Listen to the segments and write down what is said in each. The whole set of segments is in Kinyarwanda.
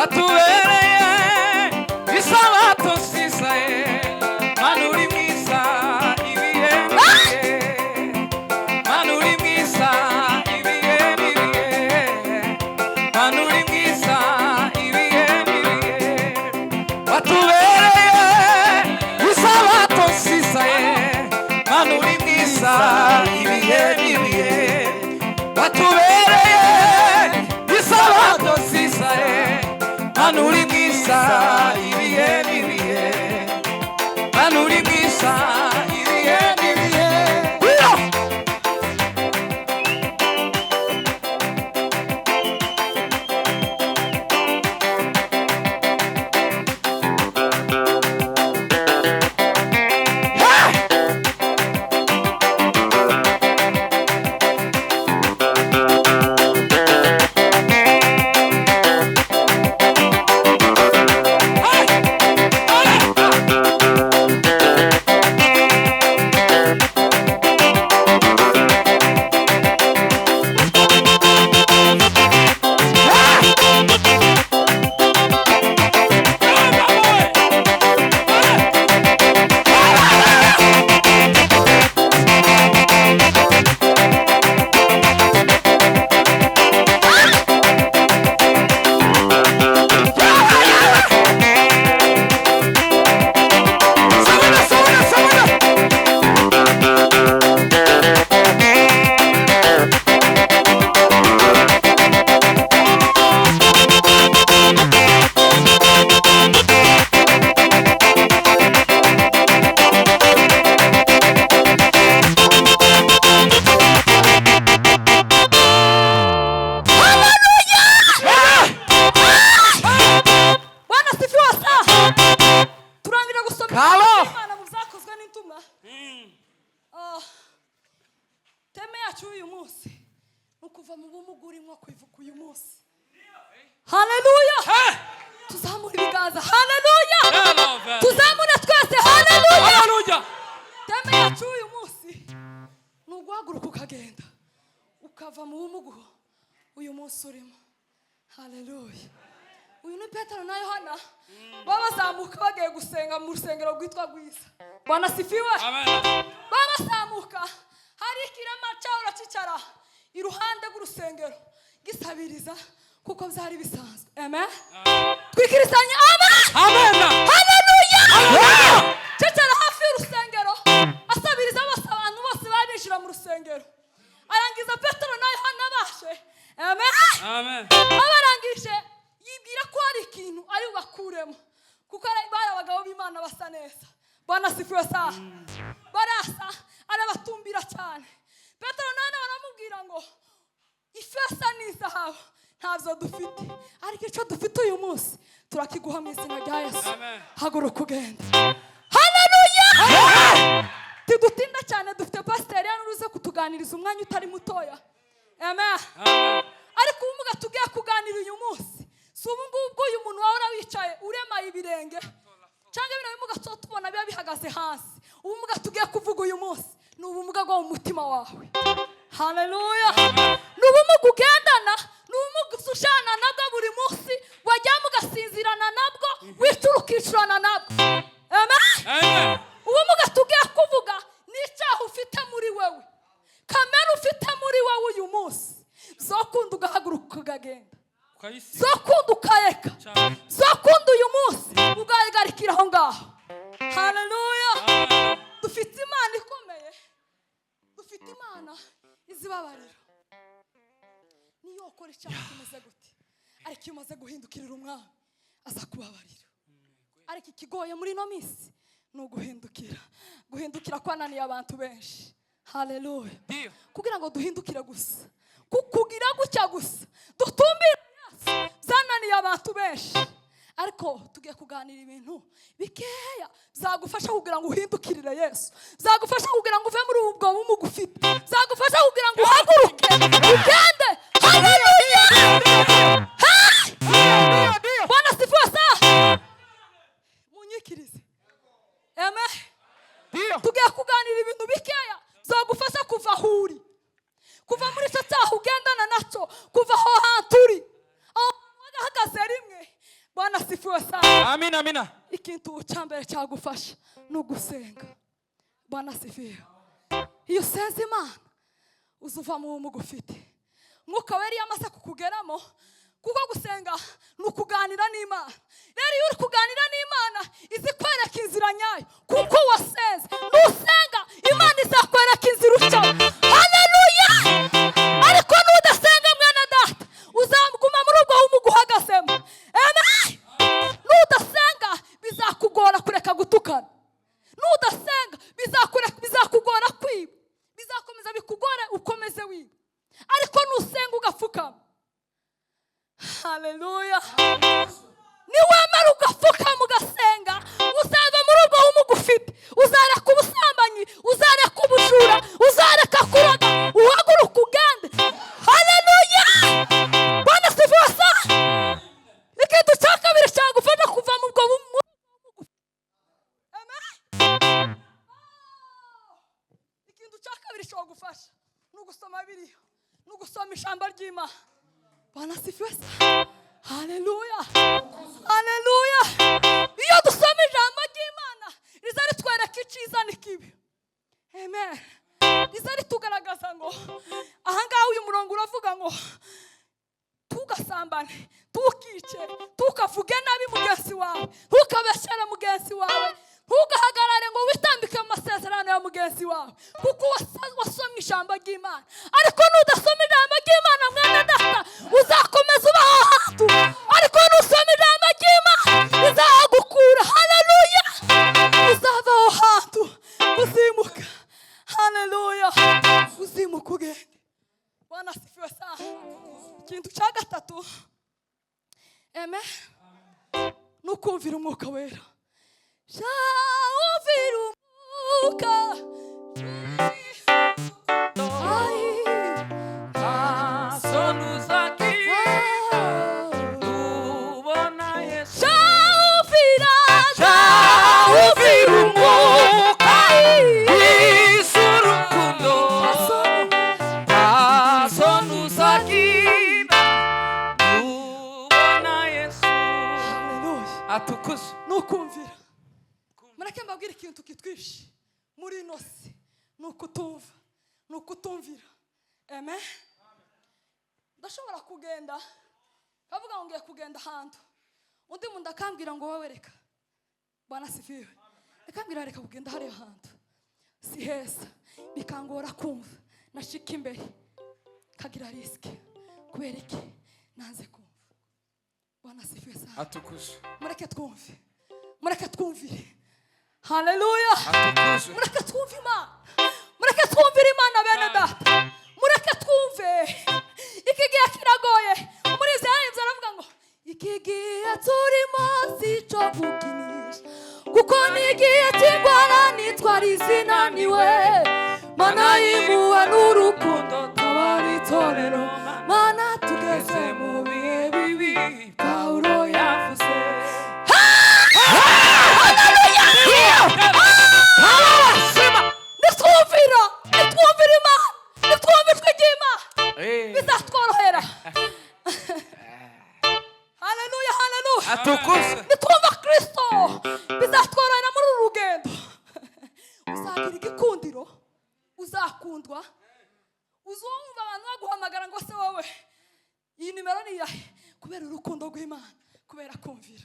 watubereye isabato nziza Mana uri mwiza ibihe n'ibihe Mana uri mwiza ibihe n'ibihe Mana uri mwiza ibihe n'ibihe watubereye isabato nziza Mana uri mwiza ibihe n'ibihe watubereye isabato nziza Mana uri mwiza ibihe n'ibihe Mana uri mwiza ibihe n'ibihe teme yacu uyu munsi nukuva mu bumuguri mwo kwivuka uyu munsi. Haleluya. Tuzamura ibiganza. Haleluya. Tuzamura twese. Haleluya. Teme yacu uyu munsi nuguhaguruka ukagenda ukava mu bumugu uyu munsi urimo. Haleluya. Uyu ni Petero na Yohana babazamuka bagiye gusenga mu rusengero rwitwa Rwiza. Bwana sifiwe. Amen. Babazamuka hari ikirema cyahora cicara iruhande rw'urusengero gisabiriza kuko byari bisanzwe. Amen. Twikirisanya. Amen. Haleluya. Cicara hafi y'urusengero asabiriza bose abantu bose babinjira mu rusengero. Arangiza Petero na Yohana bashe. Amen. Amen. Abarangije yibwira ko hari ikintu ari bakuremo kuko bari abagabo b'Imana basa neza. Bwana sifiwe sana. Barasa arabatumbira cyane. Petero nane baramubwira ngo ifeza n'izahabu ntabyo dufite ariko icyo dufite uyu munsi turakiguha mu izina rya Yesu. Haguruka ugenda. Haleluya. Tidutinda cyane dufite pasiteri yanuruze kutuganiriza umwanya utari mutoya. Amen. Ariko ubumuga tugiye kuganira uyu munsi si ubungubu uyu muntu wahora wicaye uremaye ibirenge cyangwa bino bimuga tubona biba bihagaze hasi. Ubumuga tugiye kuvuga uyu munsi ni ubumuga bwo mu mutima wawe. Haleluya. Ni ubumuga ugendana, ni ubumuga usushana nabwo buri munsi wajya mugasinzirana nabwo wicurukishurana nabwo. Amen. Ubumuga tugiye kuvuga ni icyaha ufite muri wewe, kamere ufite muri wewe uyu munsi zokunda ugahaguruka ukagenda, zokunda ukayeka, zokunda uyu munsi ugahagarikira aho ngaho. Haleluya. Dufite Imana ikomeye, dufite Imana izibabarira. Niyo ukora icyaha kimeze gute ariko iyo umaze guhindukirira umwami aza kubabarira. Ariko ikigoye muri ino minsi ni guhindukira kwananiye abantu benshi. Haleluya. Kugira ngo duhindukire gusa, kugira gutya gusa dutumbire zananiye abantu benshi. Ariko tugiye kuganira ibintu bikeya zagufasha kugira ngo uhindukirire Yesu, zagufasha kugira ngo uve muri ubwo bumuga ufite, zagufasha kugira ngo uhaguruke ugende. Haleluya. Bwana sifiwe sana. Munyikirize. Amen. Tugiye kuganira ibintu bikeya zagufasha kuva huri, kuva muri cyo cyaha ugendana nacyo, kuva aho hantu uri. Aho wahagaze rimwe asifiwe sana. Amina, amina. Ikintu cyambere cyagufasha no gusenga. Bwana asifiwe. Iyo usenze Imana uzuva mu mugufite. Mwuka wera yamaze kukugeramo kuko gusenga nukuganira n'Imana. Rero iyo uri kuganira n'Imana izikwereka inzira nyayo kuko wasenze. Nusenga Imana izakwereka inzira uca. Haleluya! Ariko nudasenga mwana data uzamuguma muri ubwo umuguhagasemo. Amen. Nudasenga bizakugora kureka gutukana. Nudasenga bizakugora kwiba. Bizakomeza bikugora ukomeze wiba. Ariko nusenga ugapfukama. Haleluya. Niwemera ugapfukama ugasenga uzava muri ubwo umugufite. Uzareka ubusambanyi, uzareka ubujura, uzareka kuroga, uhaguruka ugende. Haleluya. Bwana asifiwe sana. Ikintu cya kabiri cyagufasha kuva mu bwo umugufite. Amen. Ikintu cya kabiri cyagufasha nugusoma Bibiliya, nugusoma ijambo ry'Imana. Bwana asifiwe sana. Haleluya. Haleluya. Iyo dusoma ijambo ry'Imana rizaritwereka icyiza n'ikibi. Amen. Rizaritugaragaza ngo ahangaha uyu murongo uravuga ngo tugasambane, tukice, tukavuge nabi mugenzi wawe, tukabeshyera mugenzi wawe, ntugahagarare ngo witambike mu masezerano ya mugenzi wawe kuko wasomye ijambo ry'Imana. Ariko nudasoma ijambo ry'Imana mwana data uzakomeza ubaho hantu. Ariko nusoma ijambo ry'Imana rizagukura. Haleluya. Uzavaho hantu uzimuka. Haleluya. Uzimuka ugende. Bwana asifiwe sana. Ikintu cya gatatu amen nukumvira umwuka wera. Shauvira umwuka nukumvira. Mureke mbabwire ikintu kitwishe muri inosi nukutumva, nukutumvira. Amen. Ndashobora kugenda kavuga ngo ngiye kugenda ahantu undi muntu akambwira ngo wowe reka. Bwana asifiwe. Akambwira reka kugenda hariya hantu si heza, bikangora kumva, nashika imbere kagira risk. Kubera iki nanze kumva. Bwana asifiwe sana. Atukuzwe. Mureke twumve. Mureke twumvire. Haleluya. Atukuzwe. Mureke twumve Imana. Mureke twumvire Imana bene data. Mureke twumve. Iki gihe kiragoye. Muri Israeli baravuga ngo iki gihe turimo sico gukinisha kuko ni igihe cy'ingwara nitwara izina niwe Mana y'impuhwe n'urukundo twabaritorero. Mana tugeze mu bihe bibi Paulo yavuze. Haleluya. Nitwumvira Imana, nitwumvira ry'Imana bizatworohera. Haleluya, haleluya. Atukuzwe. Nitwumva Kristo bizatworohera muri uru rugendo. Uzagira igikundiro, uzakundwa, uzumva abantu baguhamagara ngo se wowe iyi nimero ni yahe kubera urukundo rw'Imana, kubera kumvira.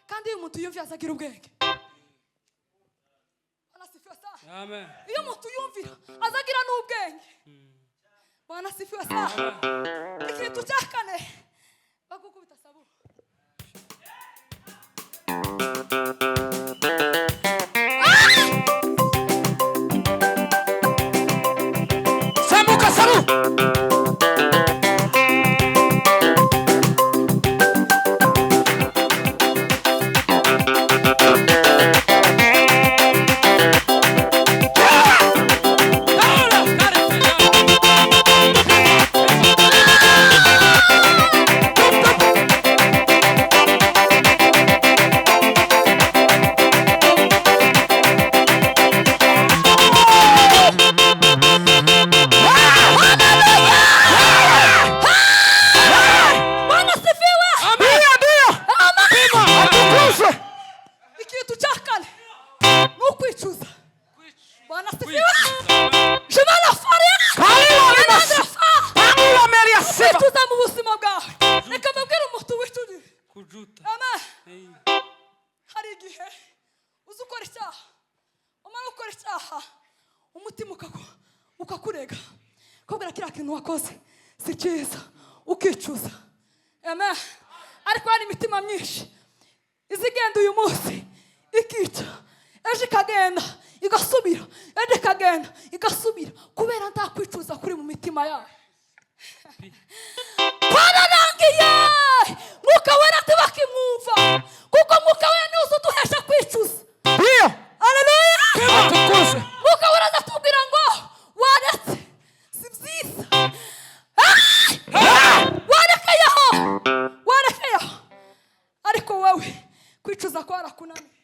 Kandi iyo umuntu yumvira azagira ubwenge. Anasifiwe sana. Amen. Iyo umuntu yumvira azagira n'ubwenge. Bwana asifiwe sana. Ikintu cya kane bagukubita sabu. Samuka sabu. hari igihe uzi ukora icyaha umara gukora icyaha umutima ukakurega kubera kiriya kintu wakoze si cyiza ukicuza. Amen. Ariko hari imitima myinshi izigenda uyu munsi ikica ejo ikagenda igasubira ejo ikagenda igasubira kubera nta kwicuza kuri mu mitima yayo. Twararangiye Mwuka Wera tubakimwumva kuko Mwuka Wera niwe uduhesha kwicuza. Haleluya. Mwuka Wera azatubwira ngo waretse si byiza warekeyeho ariko wowe kwicuza kwarakunaniye.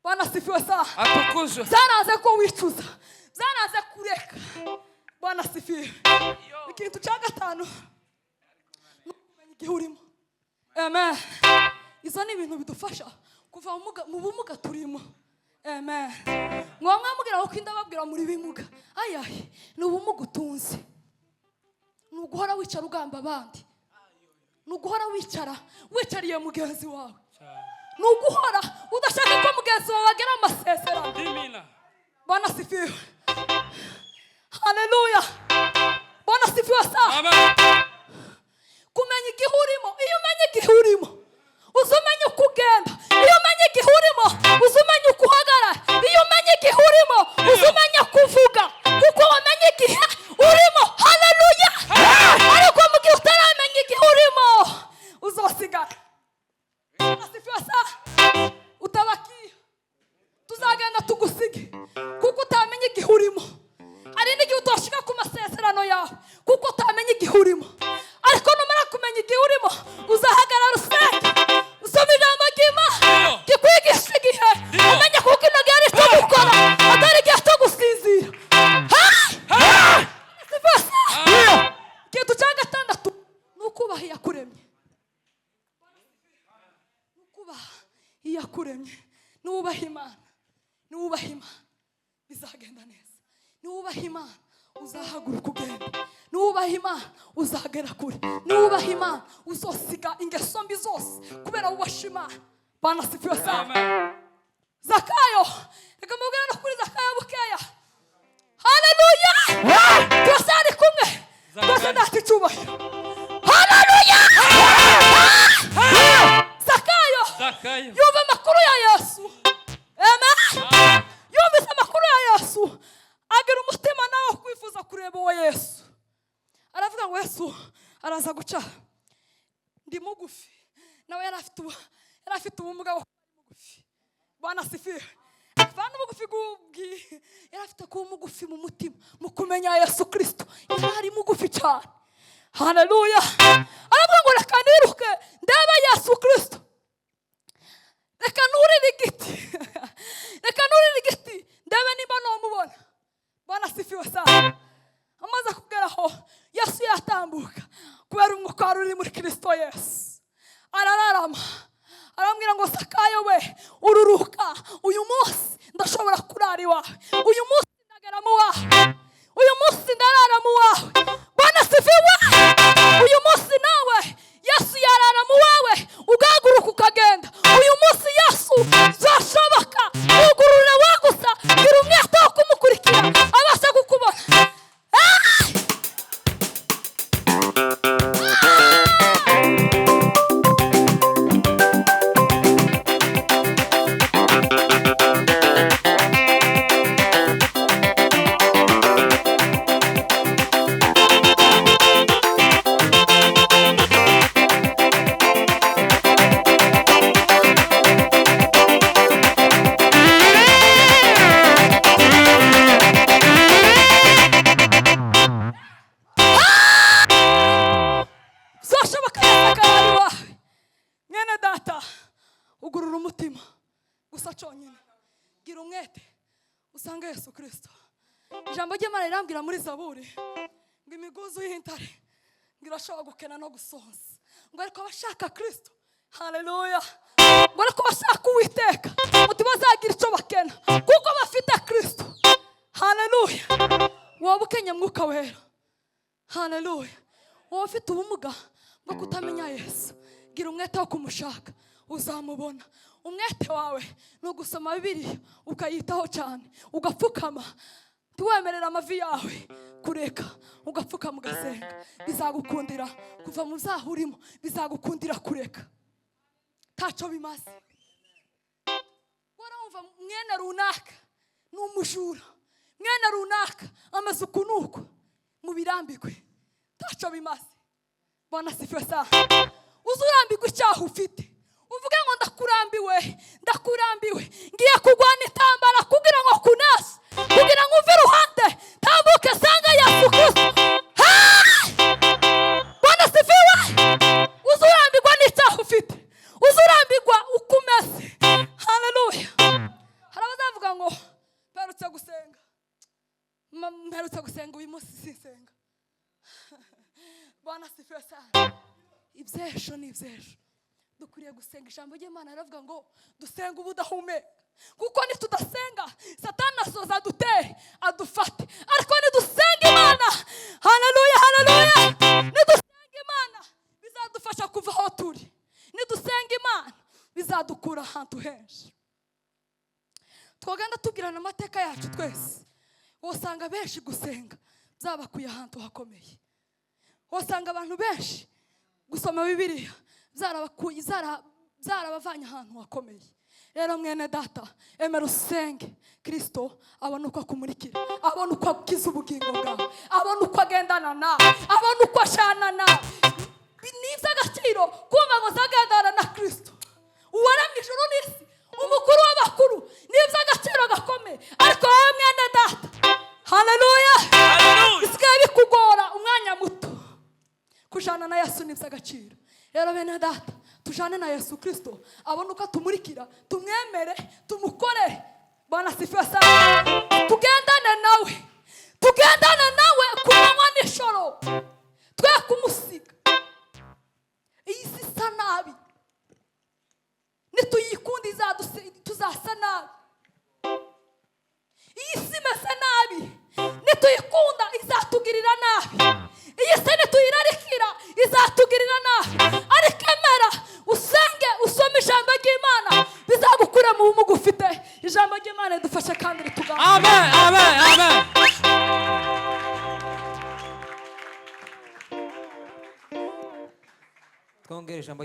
Bwana sifiwe sana. Atukuzwe. Zanaze ko wicuza zanaze kureka. Bwana sifiwe. Ikintu cya gatanu kumenya igihe urimo. Amen. Izo ni ibintu bidufasha kuva mu bumuga turimo. Amen. Mwamwambwira uko indababwira muri bimuga ayahe ni ubumuga utunze. Ni uguhora wicara ugamba abandi. Ni uguhora wicariye mugenzi wawe. Ni uguhora udashaka ko mugenzi wawe agera amasezerano. Bwana sifiwe. Haleluya. Bwana sifiwe sana. Amen. Kumenya igihe urimo. Iyo umenya igihe urimo uzumenya uko ugenda. Iyo umenya igihe urimo uzumenya uko uhagarara. Iyo umenya igihe urimo uzumenya kuvuga kuko wamenye igihe urimo. Haleluya. Ariko mu gihe utaramenya igihe urimo uzosigara. Asifiwe sana. Utabakiye tuzagenda tugusige kuko utamenye igihe urimo. Ari n'igihe utoshika ku masezerano yawe kuko utamenye igihe urimo. Ariko numara kumenya igihe urimo uzahagarara usenge usome ijambo ry'Imana kikwigisha igihe umenya kuko ino gihe ari cyo gukora atari igihe cyo gusinzira. Ikintu cya gatandatu ni ukubaha iyakuremye. Nukubaha iyakuremye. Nubaha Imana bizagenda neza. Nubaha Imana uzahaguruka ugenda. Nubaha Imana uzagera kure. Nubaha Imana uzosiga ingeso mbi zose kubera ubasha Imana. Bwana sifiwe sana. Zakayo reka mubwire no kuri Zakayo bukeya. Haleluya. Twasari kumwe twese ndati cyubahiro. Haleluya. Zakayo yumva amakuru ya Yesu. Amen. Yumvise amakuru ya Yesu agira umutima nawe kwifuza kureba uwo Yesu. Aravuga ngo Yesu araza guca ndi mugufi nawe yarafite ubumuga bwo mugufi. Bwana sifiwe. Bwana mugufi gubwi yarafite ko mugufi mu mutima mu kumenya Yesu Kristo. Yari mugufi cyane. Haleluya. Aravuga ngo reka niruke ndeba Yesu Kristo. Reka nurire igiti ndebe niba nomubona. Bwana sifiwe sana. Amaze kugeraho Yesu yatambuka kubera umwuka wari uri muri Kristo Yesu. Arararama arambwira ngo Zakayo we ururuka uyu munsi ndashobora kurara iwawe. Uyu munsi ndagera mu wawe. Uyu munsi ndarara mu wawe. Bwana sifiwe. Uyu munsi nawe Yesu yarara mu wawe ugahaguruka ukagenda. Uyu munsi Yesu zashoboka ugurura wagusa gira umwete wo kumukurikira abasha kukubona. Ugurura umutima gusa cyonyine gira umwete usanga Yesu Kristo. Ijambo ry'Imana rirambwira muri Zaburi ngo imiguzu y'intare ngirashobora gukena no gusonza ngo ariko abashaka Kristo. Haleluya. Ngo ariko bashaka Uwiteka mutima bazagira icyo bakena kuko bafite Kristo. Haleluya. Wowe ukenye Mwuka Wera. Haleluya. Wowe ufite ubumuga bwo kutamenya Yesu gira umwete wo kumushaka uzamubona. Umwete wawe no gusoma Bibiliya ukayitaho cyane, ugapfukama tuwemerera amavi yawe kureka, ugapfukama ugasenga, bizagukundira kuva mu byaha urimo, bizagukundira kureka taco bimaze. Warumva mwene runaka n'umujura, mwene runaka amaze ukunuko mubirambikwe, taco bimaze. Bwana sifiwe sana. Uzurambirwa icyaha ufite, uvuge ngo ndakurambiwe, ngiye kugwana intambara kugira ngo kunase, kugira ngo uve iruhande tambuke sanga Yesu Kristo. Bwana sifiwe. Uzurambirwa n'icyaha ufite, uzurambirwa ukumeze. Haleluya. Harabazavuga ngo mperutse gusenga uyu munsi sinsenga. Bwana sifiwe sana. Ibyesho ni ibyesho, dukwiriye gusenga. Ijambo ry'Imana riravuga ngo dusenga ubudahumeka, kuko nitudasenga Satani asoza dutere adufate, ariko nidusenga Imana, haleluya haleluya, nidusenga Imana bizadufasha kuva aho turi, nidusenga Imana bizadukura ahantu henshi. Twagenda tubwirana amateka yacu twese, usanga benshi gusenga byabakuye ahantu hakomeye. Wasanga abantu benshi gusoma Bibiliya zarabavanye ahantu hakomeye. Rero mwene data, emera usenge, Kristo abona uko akumurikira, abona uko akiza ubugingo bwawe, abona uko agendana nawe, abona uko ashana nawe. Ni iby'agaciro kumva ngo zagendana na Kristo, uwaremye ijuru n'isi, umukuru w'abakuru. Ni iby'agaciro gakomeye. Ariko wowe mwene data, haleluya, bisigaye bikugora umwanya muto. Kujana na Yesu ni iby'agaciro. Rero bene data, tujane na Yesu Kristo, abona uko tumurikira, tumwemere, tumukorere. Bwana sifiwe sana. Tugendane nawe kumanywa n'ijoro, twe kumusiga. Iyi si isa nabi, nituyikunda tuzasa nabi. Iyi si imeze nabi, nituyikunda izatugirira nabi. Iyi si nituyirarikira izatugirira nabi. Ariko emera usenge, usome ijambo ry'Imana, bizagukura mu bumuga ufite. Ijambo ry'Imana ridufashe kandi ritugane. Amen, amen, amen. Twongere ijambo